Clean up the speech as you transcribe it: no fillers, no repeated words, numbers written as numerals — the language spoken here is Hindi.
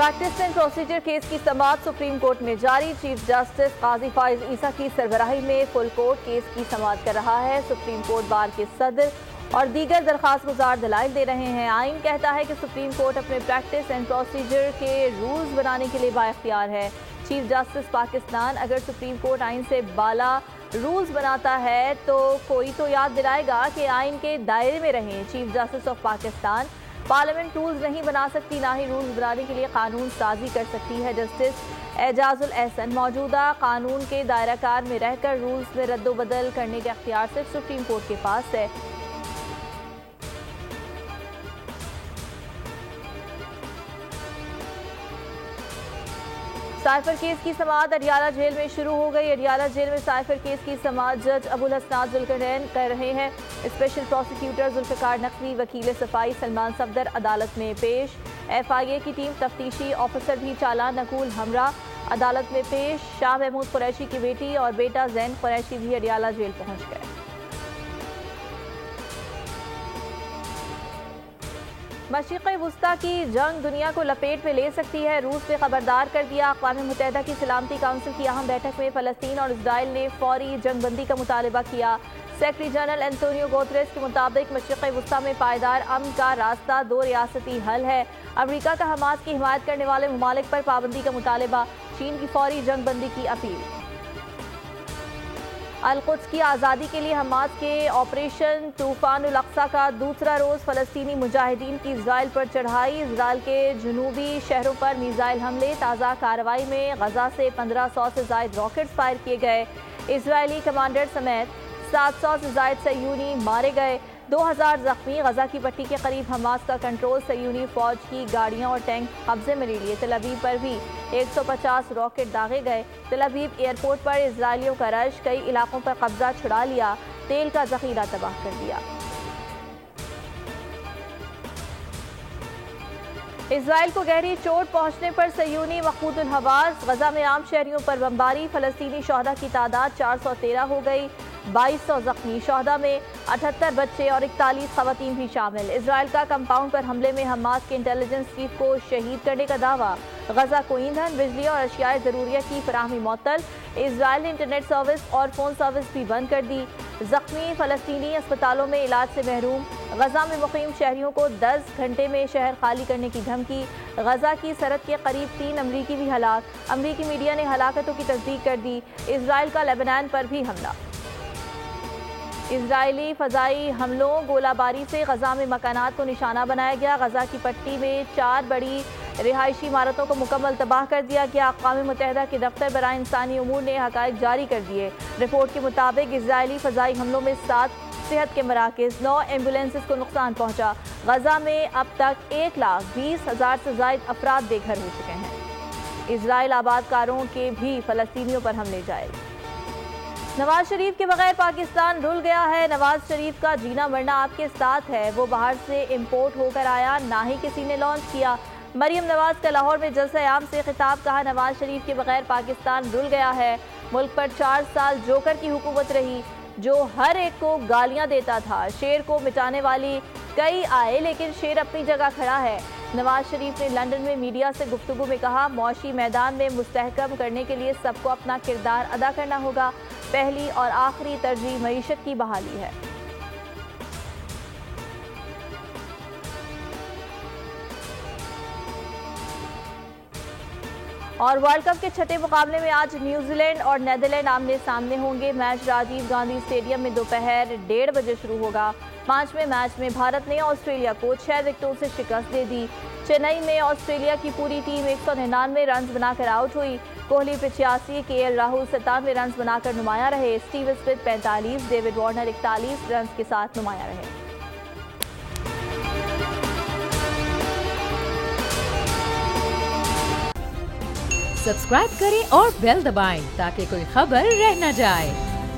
प्रैक्टिस एंड प्रोसीजर केस की समाअत सुप्रीम कोर्ट में जारी। चीफ जस्टिस काजी फाइज ईसा की सरबराही में फुल कोर्ट केस की समाअत कर रहा है। सुप्रीम कोर्ट बार के सदर और दीगर दरखास्त गुजार दलाइल दे रहे हैं। आइन कहता है कि सुप्रीम कोर्ट अपने प्रैक्टिस एंड प्रोसीजर के रूल्स बनाने के लिए बाइख्तियार है। चीफ जस्टिस पाकिस्तान अगर सुप्रीम कोर्ट आइन से बाला रूल्स बनाता है तो कोई तो याद दिलाएगा कि आइन के दायरे में रहें। Chief justice of Pakistan parliament rules नहीं बना सकती, ना ही रूल्स बनाने के लिए कानून साजी कर सकती है। जस्टिस एजाजुल एहसन मौजूदा कानून के दायरा कार में रहकर रूल्स में रद्दोबदल करने के अख्तियार सिर्फ सुप्रीम कोर्ट के पास है। साइफर केस की समाअत अडियाला जेल में शुरू हो गई। अडियाला जेल में साइफर केस की समाअत जज अबुल हसनात जुल्करनैन कर रहे हैं। स्पेशल प्रोसिक्यूटर जुल्फिकार नकवी, वकील सफाई सलमान सफदर अदालत में पेश। FIA की टीम तफ्तीशी ऑफिसर भी चालान नकूल हमरा अदालत में पेश। शाह महमूद कुरैशी की बेटी और बेटा जैन कुरैशी भी अडियाला जेल पहुंच गए। मशरिक़ वुस्ता की जंग दुनिया को लपेट में ले सकती है, रूस ने खबरदार कर दिया। अक़वाम मुत्तहिदा की सलामती काउंसिल की अहम बैठक में फ़लस्तीन और इजराइल ने फौरी जंगबंदी का मुतालबा किया। सेक्रेटरी जनरल एंटोनियो गुतेरेस के मुताबिक मशरिक़ वुस्ता में पायदार अमन का रास्ता दो रियासती हल है। अमरीका का हमास की हिमायत करने वाले ममालिक पर पाबंदी का मुतालबा, चीन की फौरी जंगबंदी की अपील। अल-कुद्स की आज़ादी के लिए हमास के ऑपरेशन तूफान उल अक्सा का दूसरा रोज़ फ़लस्तीनी मुजाहिदीन की इजराइल पर चढ़ाई। इजराइल के जनूबी शहरों पर मिसाइल हमले। ताज़ा कार्रवाई में गजा से 1500 से ज़ायद रॉकेट्स फायर किए गए। इजरायली कमांडर समेत 700 से ज़ायद सयूनी मारे गए। 2000 जख्मी। गजा की पट्टी के करीब हमास का कंट्रोल। सयूनी फौज की गाड़ियां और टैंक कब्जे में ले लिए। तेल अवीव पर भी 150 रॉकेट दागे गए। तेल अवीव एयरपोर्ट पर इजरायलियों का रश, कई इलाकों पर कब्जा छुड़ा लिया। तेल का जखीरा तबाह कर दिया। इजराइल को गहरी चोट पहुंचने पर सयूनी मखूदुल हवास। गजा में आम शहरियों पर बमबारी। फ़लस्तीनी शहदा की तादाद 413 हो गई। 2200 जख्मी। शहदा में 78 बच्चे और 41 खवातीन भी शामिल। इजराइल का कंपाउंड पर हमले में हमास के इंटेलिजेंस चीफ को शहीद करने का दावा। गजा को ईंधन, बिजली और अशियाए ज़रूरिया की फराहमी मुअत्तल। इजराइल ने इंटरनेट सर्विस और फ़ोन सर्विस भी बंद कर दी। जख्मी फ़लस्तीनी अस्पतालों में इलाज से महरूम। गजा में मुकीम शहरियों को 10 घंटे में शहर खाली करने की धमकी। गजा की सरहद के करीब 3 अमरीकी भी हलाक। अमरीकी मीडिया ने हलाकतों की तस्दीक कर दी। इजराइल का लेबनान पर भी हमला। इजरायली फ़ज़ाई हमलों गोलाबारी से गजा में मकानात को निशाना बनाया गया। गजा की पट्टी में 4 बड़ी रिहायशी इमारतों को मुकम्मल तबाह कर दिया गया। अक़वाम मुत्तहिदा के दफ्तर बराए इंसानी उमूर ने हक़ाइक़ जारी कर दिए। रिपोर्ट के मुताबिक इजरायली फ़ज़ाई हमलों में 7 सेहत के मराकज़, 9 एम्बुलेंसेस को नुकसान पहुँचा। गजा में अब तक 1,20,000 से ज़ायद अफराद बेघर हो चुके हैं। इजराइल आबादकारों के भी फ़लस्तीनियों पर हमले जारी। नवाज शरीफ के बगैर पाकिस्तान रुल गया है। नवाज शरीफ का जीना मरना आपके साथ है। वो बाहर से इम्पोर्ट होकर आया, ना ही किसी ने लॉन्च किया। मरियम नवाज का लाहौर में जलसा आम से खिताब। कहा, नवाज शरीफ के बगैर पाकिस्तान रुल गया है। मुल्क पर 4 साल जोकर की हुकूमत रही, जो हर एक को गालियां देता था। शेर को मिटाने वाली कई आए, लेकिन शेर अपनी जगह खड़ा है। नवाज शरीफ ने लंदन में मीडिया से गुफ्तगू में कहा, मौशी मैदान में मुस्तहकम करने के लिए सबको अपना किरदार अदा करना होगा। पहली और आखिरी तरजीह मईशत की बहाली है। और वर्ल्ड कप के छठे मुकाबले में आज न्यूजीलैंड और नीदरलैंड आमने सामने होंगे। मैच राजीव गांधी स्टेडियम में दोपहर 1:30 बजे शुरू होगा। 5वें मैच में भारत ने ऑस्ट्रेलिया को 6 विकेटों से शिकस्त दे दी। चेन्नई में ऑस्ट्रेलिया की पूरी टीम 199 रन बनाकर आउट हुई। कोहली 85, KL राहुल 97 रन बनाकर नुमाया रहे। Steve Smith 45, David Warner 41 run के साथ नुमाया रहे। सब्सक्राइब करें और बेल दबाएं ताकि कोई खबर रह न जाए।